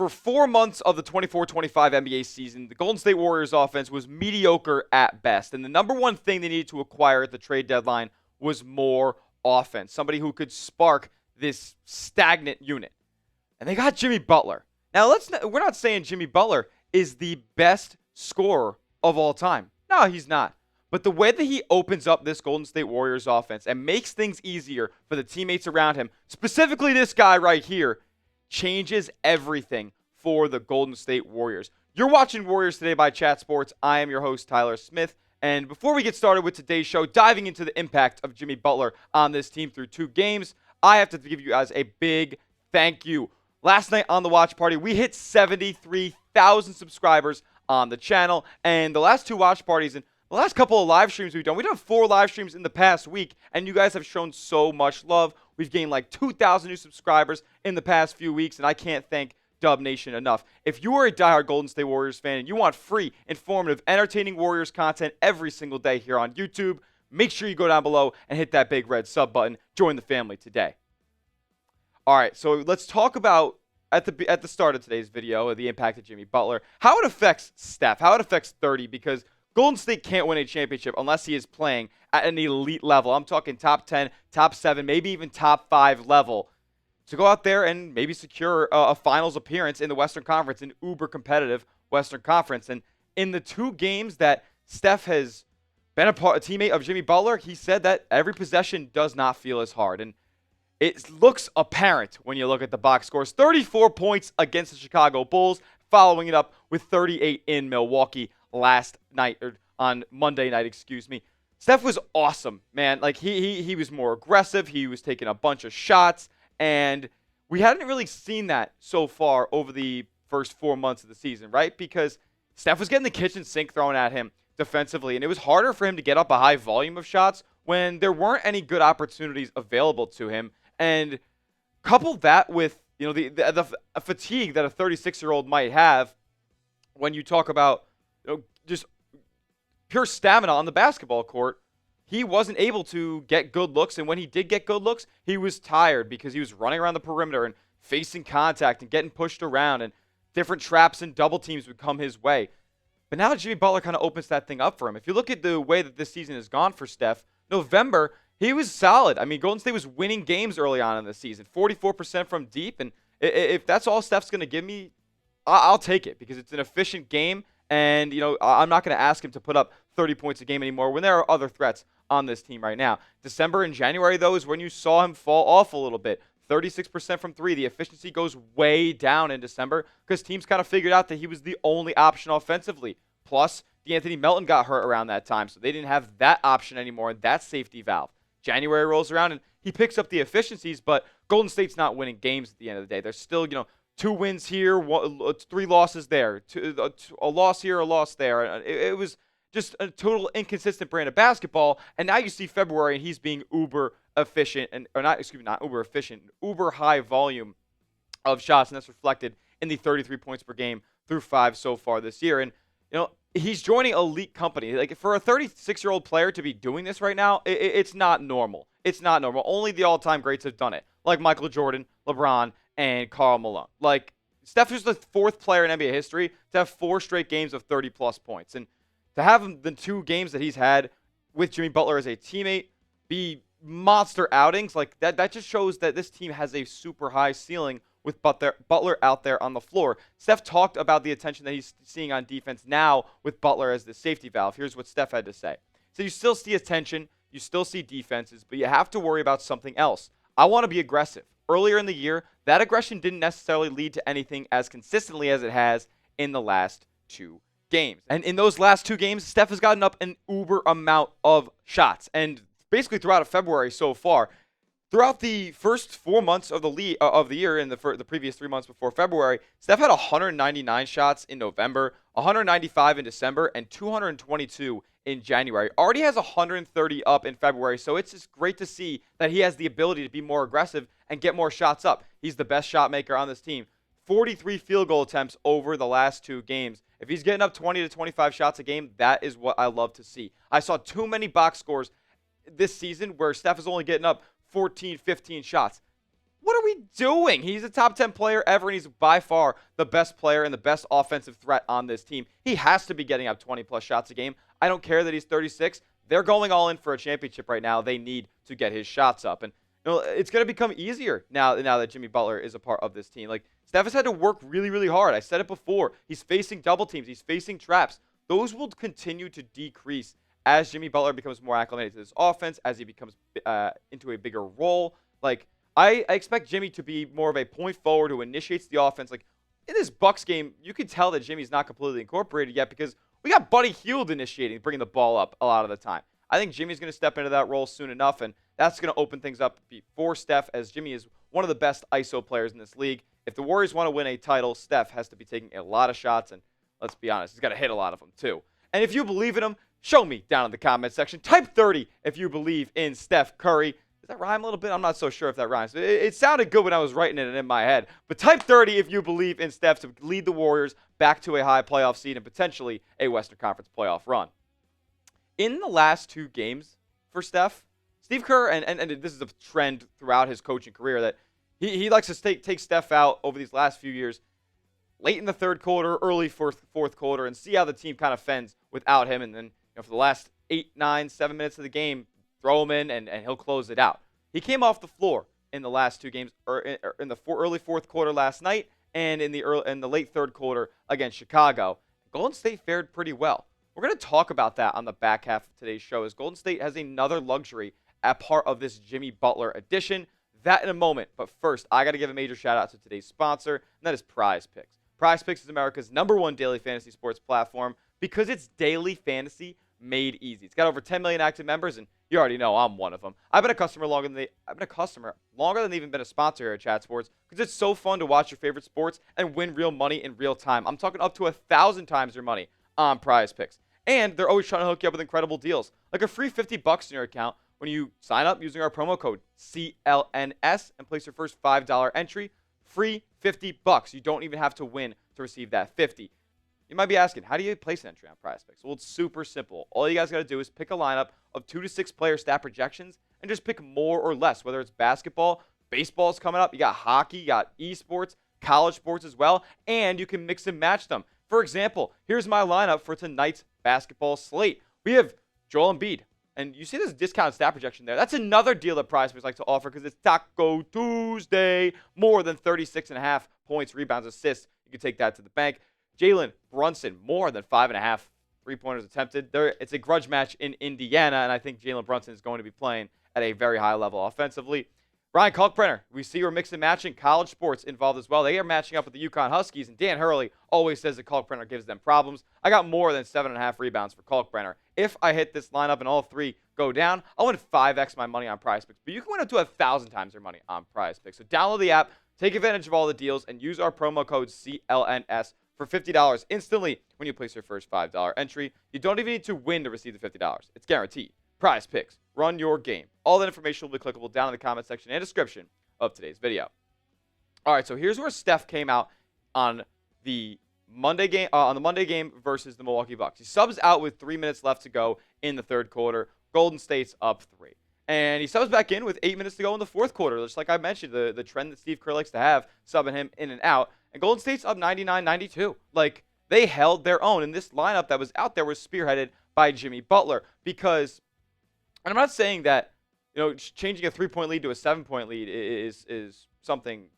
For 4 months of the 24-25 NBA season, the Golden State Warriors offense was mediocre at best. And the number one thing they needed to acquire at the trade deadline was more offense. Somebody who could spark this stagnant unit. And they got Jimmy Butler. Now, we're not saying Jimmy Butler is the best scorer of all time. No, he's not. But the way that he opens up this Golden State Warriors offense and makes things easier for the teammates around him, specifically this guy right here, changes everything for the Golden State Warriors. You're watching Warriors Today by Chat Sports. I am your host, Tyler Smith. And before we get started with today's show, diving into the impact of Jimmy Butler on this team through 2 games, I have to give you guys a big thank you. Last night on the watch party, we hit 73,000 subscribers on the channel. And the last 2 watch parties and the last couple of live streams we've done 4 live streams in the past week, and you guys have shown so much love. We've gained like 2,000 new subscribers in the past few weeks, and I can't thank Dub Nation enough. If you are a diehard Golden State Warriors fan and you want free, informative, entertaining Warriors content every single day here on YouTube, make sure you go down below and hit that big red sub button. Join the family today. All right, so let's talk about, at the start of today's video, the impact of Jimmy Butler, how it affects Steph, how it affects 30, because Golden State can't win a championship unless he is playing at an elite level. I'm talking top 10, top 7, maybe even top 5 level to go out there and maybe secure a finals appearance in the Western Conference, an uber competitive Western Conference. And in the 2 games that Steph has been a teammate of Jimmy Butler, he said that every possession does not feel as hard. And it looks apparent when you look at the box scores. 34 points against the Chicago Bulls, following it up with 38 in Milwaukee last night, or on Monday night, excuse me. Steph was awesome, man. Like, he was more aggressive. He was taking a bunch of shots, and we hadn't really seen that so far over the first 4 months of the season, right? Because Steph was getting the kitchen sink thrown at him defensively, and it was harder for him to get up a high volume of shots when there weren't any good opportunities available to him. And couple that with, the fatigue that a 36-year-old might have when you talk about just pure stamina on the basketball court, he wasn't able to get good looks. And when he did get good looks, he was tired because he was running around the perimeter and facing contact and getting pushed around, and different traps and double teams would come his way. But now Jimmy Butler kind of opens that thing up for him. If you look at the way that this season has gone for Steph, November, he was solid. I mean, Golden State was winning games early on in the season, 44% from deep. And if that's all Steph's going to give me, I'll take it, because it's an efficient game. And, I'm not going to ask him to put up 30 points a game anymore when there are other threats on this team right now. December and January, though, is when you saw him fall off a little bit. 36% from 3. The efficiency goes way down in December because teams kind of figured out that he was the only option offensively. Plus, DeAnthony Melton got hurt around that time, so they didn't have that option anymore, that safety valve. January rolls around, and he picks up the efficiencies, but Golden State's not winning games at the end of the day. They're still, 2 wins here, 3 losses there, a loss here, a loss there. It was just a total inconsistent brand of basketball. And now you see February, and he's being uber efficient, not uber efficient, uber high volume of shots, and that's reflected in the 33 points per game through 5 so far this year. And he's joining elite company. Like, for a 36-year-old player to be doing this right now, it's not normal. It's not normal. Only the all-time greats have done it, like Michael Jordan, LeBron, and Karl Malone. Like, Steph is the 4th player in NBA history to have 4 straight games of 30-plus points. And to have the 2 games that he's had with Jimmy Butler as a teammate be monster outings, like that just shows that this team has a super high ceiling with Butler out there on the floor. Steph talked about the attention that he's seeing on defense now with Butler as the safety valve. Here's what Steph had to say. So you still see attention, you still see defenses, but you have to worry about something else. I want to be aggressive. Earlier in the year, that aggression didn't necessarily lead to anything as consistently as it has in the last 2 games. And in those last 2 games, Steph has gotten up an uber amount of shots. And basically throughout February so far, throughout the first 4 months of the year, and the previous 3 months before February, Steph had 199 shots in November, 195 in December, and 222 in January. Already has 130 up in February, so it's just great to see that he has the ability to be more aggressive and get more shots up. He's the best shot maker on this team. 43 field goal attempts over the last 2 games. If he's getting up 20 to 25 shots a game, that is what I love to see. I saw too many box scores this season where Steph is only getting up 14, 15 shots. What are we doing? He's a top 10 player ever, and he's by far the best player and the best offensive threat on this team. He has to be getting up 20-plus shots a game. I don't care that he's 36. They're going all in for a championship right now. They need to get his shots up. And it's going to become easier now that Jimmy Butler is a part of this team. Like, Steph has had to work really, really hard. I said it before. He's facing double teams. He's facing traps. Those will continue to decrease as Jimmy Butler becomes more acclimated to this offense, as he becomes into a bigger role. Like, I expect Jimmy to be more of a point forward who initiates the offense. Like, in this Bucks game, you can tell that Jimmy's not completely incorporated yet because we got Buddy Hield initiating, bringing the ball up a lot of the time. I think Jimmy's going to step into that role soon enough, and that's going to open things up for Steph, as Jimmy is one of the best ISO players in this league. If the Warriors want to win a title, Steph has to be taking a lot of shots, and let's be honest, he's got to hit a lot of them too. And if you believe in him, show me down in the comment section. Type 30 if you believe in Steph Curry. Does that rhyme a little bit? I'm not so sure if that rhymes. It sounded good when I was writing it in my head. But type 30 if you believe in Steph to lead the Warriors back to a high playoff seed and potentially a Western Conference playoff run. In the last two games for Steph, Steve Kerr, and this is a trend throughout his coaching career, that he likes to take Steph out over these last few years, late in the third quarter, early fourth quarter, and see how the team kind of fends without him. And then for the last 8, 9, 7 minutes of the game, throw him in, and he'll close it out. He came off the floor in the last two games, or in the early fourth quarter last night, and in the late third quarter against Chicago. Golden State fared pretty well. We're going to talk about that on the back half of today's show, as Golden State has another luxury at part of this Jimmy Butler edition. That in a moment. But first, I got to give a major shout out to today's sponsor, and that is Prize Picks. Prize Picks is America's #1 daily fantasy sports platform because it's daily fantasy made easy. It's got over 10 million active members, and you already know I'm one of them. I've been a customer longer than they've even been a sponsor here at Chat Sports, because it's so fun to watch your favorite sports and win real money in real time. I'm talking up to 1,000 times your money on Prize Picks. And they're always trying to hook you up with incredible deals, like a free $50 in your account when you sign up using our promo code CLNS and place your first $5 entry. Free $50. You don't even have to win to receive that $50. You might be asking, how do you place an entry on Prize Picks? Well, it's super simple. All you guys got to do is pick a lineup of 2 to 6 player stat projections and just pick more or less, whether it's basketball, baseball's coming up, you got hockey, you got esports, college sports as well, and you can mix and match them. For example, here's my lineup for tonight's basketball slate. We have Joel Embiid, and you see this discounted stat projection there. That's another deal that Prize Picks like to offer because it's Taco Tuesday. More than 36.5 points, rebounds, assists. You can take that to the bank. Jalen Brunson, more than 5.5 3-pointers attempted. It's a grudge match in Indiana, and I think Jalen Brunson is going to be playing at a very high level offensively. Ryan Kalkbrenner, we see we're mixing and matching college sports involved as well. They are matching up with the UConn Huskies, and Dan Hurley always says that Kalkbrenner gives them problems. I got more than 7.5 rebounds for Kalkbrenner. If I hit this lineup and all three go down, I'll win 5x my money on Prize Picks. But you can win up to 1,000 times your money on Prize Picks. So download the app, take advantage of all the deals, and use our promo code CLNS for $50 instantly when you place your first $5 entry. You don't even need to win to receive the $50. It's guaranteed. Prize Picks. Run your game. All that information will be clickable down in the comment section and description of today's video. All right, so here's where Steph came out on the Monday game versus the Milwaukee Bucks. He subs out with 3 minutes left to go in the third quarter. Golden State's up 3. And he subs back in with 8 minutes to go in the fourth quarter. Just like I mentioned, the trend that Steve Kerr likes to have, subbing him in and out. And Golden State's up 99-92. Like, they held their own. And this lineup that was out there was spearheaded by Jimmy Butler. Because, and I'm not saying that, changing a 3-point lead to a 7-point lead is something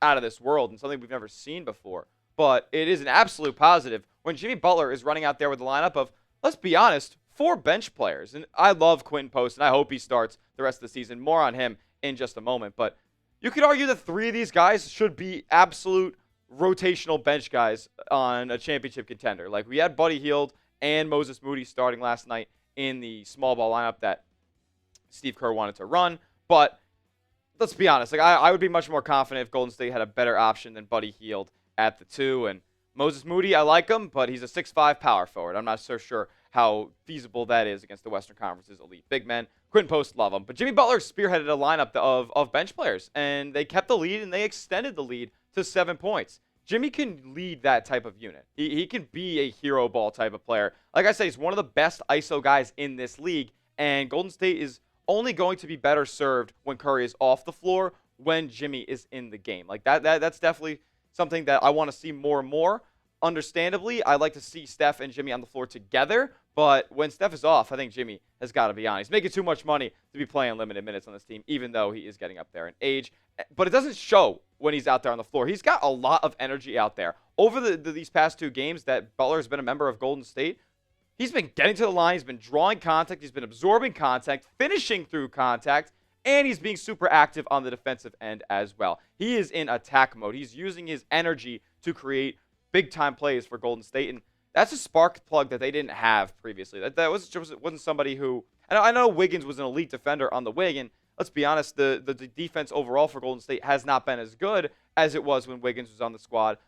out of this world and something we've never seen before. But it is an absolute positive when Jimmy Butler is running out there with a lineup of, let's be honest, 4 bench players. And I love Quinten Post, and I hope he starts the rest of the season. More on him in just a moment. But you could argue that 3 of these guys should be absolute rotational bench guys on a championship contender. Like, we had Buddy Hield and Moses Moody starting last night in the small ball lineup that Steve Kerr wanted to run. But let's be honest, like I would be much more confident if Golden State had a better option than Buddy Hield at the 2. And Moses Moody, I like him, but he's a 6'5" power forward. I'm not so sure how feasible that is against the Western Conference's elite big men. Quinten Post, love him. But Jimmy Butler spearheaded a lineup of bench players, and they kept the lead, and they extended the lead to 7 points. Jimmy can lead that type of unit. He can be a hero ball type of player. Like I say, he's one of the best ISO guys in this league, and Golden State is only going to be better served when Curry is off the floor when Jimmy is in the game. Like that's definitely something that I want to see more and more. Understandably, I like to see Steph and Jimmy on the floor together, but when Steph is off, I think Jimmy has got to be on. He's making too much money to be playing limited minutes on this team, even though he is getting up there in age. But it doesn't show when he's out there on the floor. He's got a lot of energy out there. Over these past 2 games that Butler's been a member of Golden State, he's been getting to the line, he's been drawing contact, he's been absorbing contact, finishing through contact, and he's being super active on the defensive end as well. He is in attack mode. He's using his energy to create big-time plays for Golden State, and that's a spark plug that they didn't have previously. That wasn't somebody who – I know Wiggins was an elite defender on the wing, and let's be honest, the defense overall for Golden State has not been as good as it was when Wiggins was on the squad.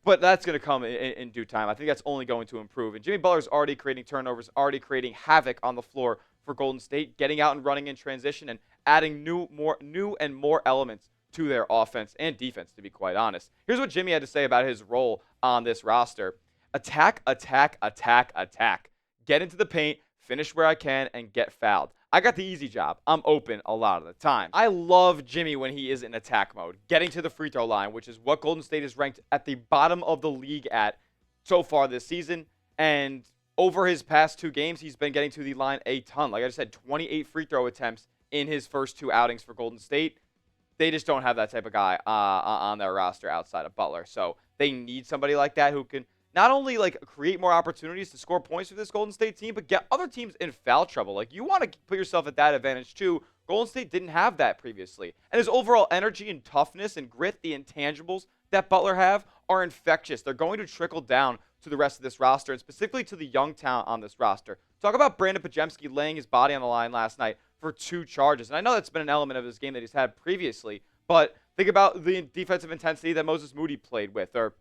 But that's going to come in due time. I think that's only going to improve. And Jimmy Butler's already creating turnovers, already creating havoc on the floor for Golden State, getting out and running in transition and adding new and more elements to their offense and defense, to be quite honest. Here's what Jimmy had to say about his role on this roster. Attack, attack, attack, attack. Get into the paint, finish where I can, and get fouled. I got the easy job. I'm open a lot of the time. I love Jimmy when he is in attack mode, getting to the free throw line, which is what Golden State is ranked at the bottom of the league at so far this season. And over his past 2 games, he's been getting to the line a ton. Like I just said, 28 free throw attempts in his first 2 outings for Golden State. They just don't have that type of guy on their roster outside of Butler. So they need somebody like that who can not only like create more opportunities to score points for this Golden State team, but get other teams in foul trouble. Like you want to put yourself at that advantage too. Golden State didn't have that previously. And his overall energy and toughness and grit, the intangibles that Butler have, are infectious. They're going to trickle down to the rest of this roster, and specifically to the young talent on this roster. Talk about Brandon Pajemski laying his body on the line last night for 2 charges. And I know that's been an element of his game that he's had previously, but think about the defensive intensity that Moses Moody played with, or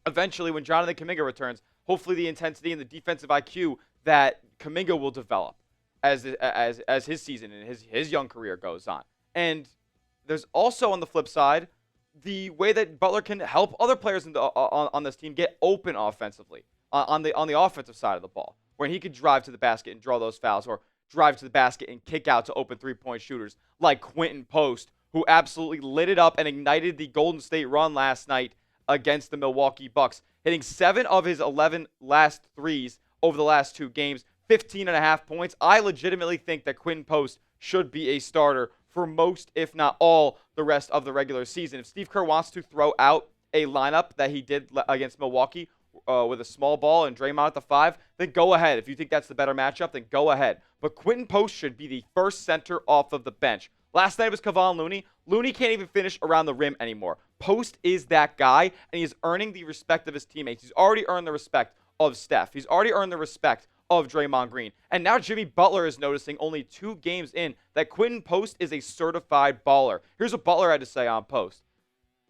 eventually when Jonathan Kuminga returns, hopefully the intensity and the defensive IQ that Kuminga will develop as his season and his young career goes on. And there's also on the flip side, the way that Butler can help other players on this team get open offensively on the offensive side of the ball, where he could drive to the basket and draw those fouls, or drive to the basket and kick out to open 3-point shooters like Quinten Post, who absolutely lit it up and ignited the Golden State run last night against the Milwaukee Bucks, hitting 7 of his 11 last threes over the last 2 games, 15.5 points. I legitimately think that Quinten Post should be a starter for most, if not all, the rest of the regular season. If Steve Kerr wants to throw out a lineup that he did against Milwaukee with a small ball and Draymond at the 5, then go ahead. If you think that's the better matchup, then go ahead. But Quinten Post should be the first center off of the bench. Last night it was Kevon Looney. Looney can't even finish around the rim anymore. Post is that guy, and he's earning the respect of his teammates. He's already earned the respect of Steph. He's already earned the respect of Draymond Green. And now Jimmy Butler is noticing only 2 games in that Quinten Post is a certified baller. Here's what Butler had to say on Post.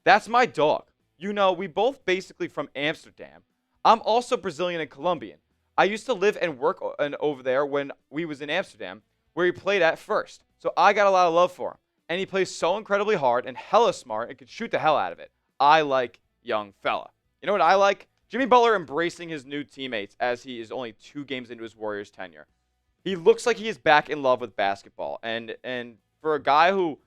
That's my dog. You know, we both basically from Amsterdam. I'm also Brazilian and Colombian. I used to live and work over there when we was in Amsterdam, where he played at first. So I got a lot of love for him. And he plays so incredibly hard and hella smart and could shoot the hell out of it. I like young fella. You know what I like? Jimmy Butler embracing his new teammates as he is only 2 games into his Warriors tenure. He looks like he is back in love with basketball. And for a guy who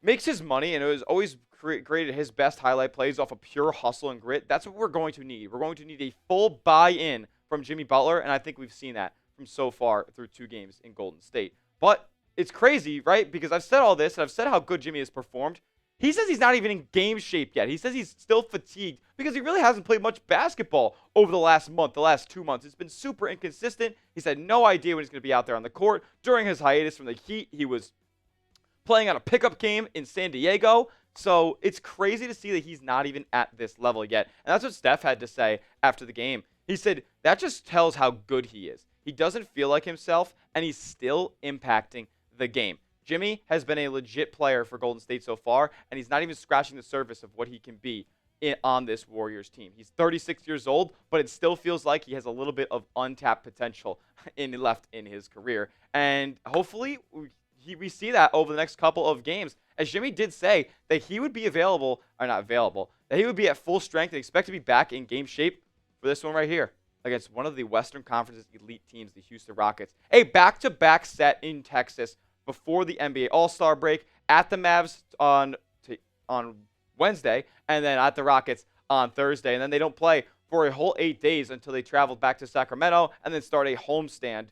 makes his money and has always created his best highlight plays off of pure hustle and grit, that's what we're going to need. We're going to need a full buy-in from Jimmy Butler, and I think we've seen that from so far through 2 games in Golden State. But it's crazy, right? Because I've said all this, and I've said how good Jimmy has performed. He says he's not even in game shape yet. He says he's still fatigued because he really hasn't played much basketball over the last month, the last 2 months. It's been super inconsistent. He's had no idea when he's going to be out there on the court. During his hiatus from the Heat, he was playing on a pickup game in San Diego. So it's crazy to see that he's not even at this level yet. And that's what Steph had to say after the game. He said, that just tells how good he is. He doesn't feel like himself, and he's still impacting the game. Jimmy has been a legit player for Golden State so far, and he's not even scratching the surface of what he can be on this Warriors team. He's 36 years old, but it still feels like he has a little bit of untapped potential left in his career. And hopefully we see that over the next couple of games, as Jimmy did say that he would be available, or not available, that he would be at full strength and expect to be back in game shape for this one right here against one of the Western Conference's elite teams, the Houston Rockets. A back-to-back set in Texas before the NBA All-Star break, at the Mavs on Wednesday, and then at the Rockets on Thursday. And then they don't play for a whole 8 days until they travel back to Sacramento and then start a homestand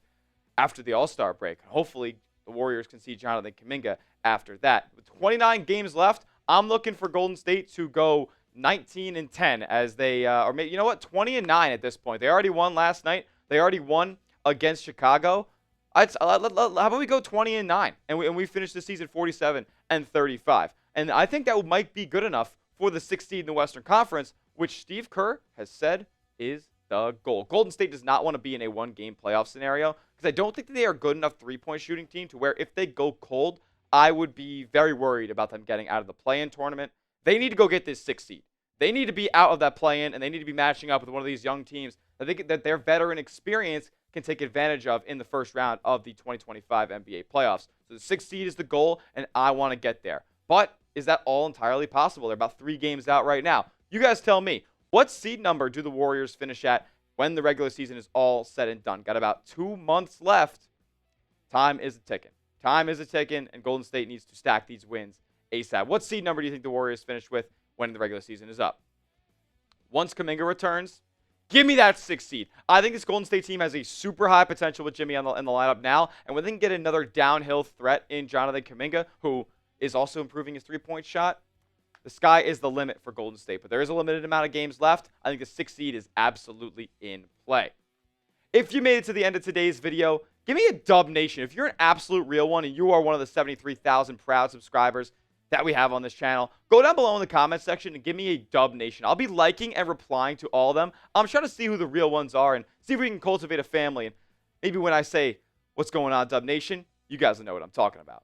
after the All-Star break. Hopefully, the Warriors can see Jonathan Kuminga after that. With 29 games left, I'm looking for Golden State to go 19-10 as they, or maybe, you know what, 20-9 at this point. They already won last night. They already won against Chicago. How about we go 20-9 and we finish the season 47-35? And I think that might be good enough for the 6th seed in the Western Conference, which Steve Kerr has said is the goal. Golden State does not want to be in a one-game playoff scenario because I don't think that they are a good enough three-point shooting team to where if they go cold, I would be very worried about them getting out of the play-in tournament. They need to go get this 6th seed. They need to be out of that play-in, and they need to be matching up with one of these young teams that their veteran experience can take advantage of in the first round of the 2025 NBA playoffs. So the 6th seed is the goal, and I want to get there. But is that all entirely possible? They're about 3 games out right now. You guys tell me, what seed number do the Warriors finish at when the regular season is all said and done? Got about 2 months left. Time is a-ticking. Time is a-ticking, and Golden State needs to stack these wins ASAP. What seed number do you think the Warriors finish with when the regular season is up? Once Kuminga returns, give me that 6th seed. I think this Golden State team has a super high potential with Jimmy in the lineup now, and when they can get another downhill threat in Jonathan Kuminga, who is also improving his three-point shot, the sky is the limit for Golden State. But there is a limited amount of games left. I think the 6th seed is absolutely in play. If you made it to the end of today's video, give me a Dub Nation. If you're an absolute real one and you are one of the 73,000 proud subscribers that we have on this channel, go down below in the comment section and give me a Dub Nation. I'll be liking and replying to all of them. I'm trying to see who the real ones are and see if we can cultivate a family. And maybe when I say, what's going on, Dub Nation, you guys will know what I'm talking about.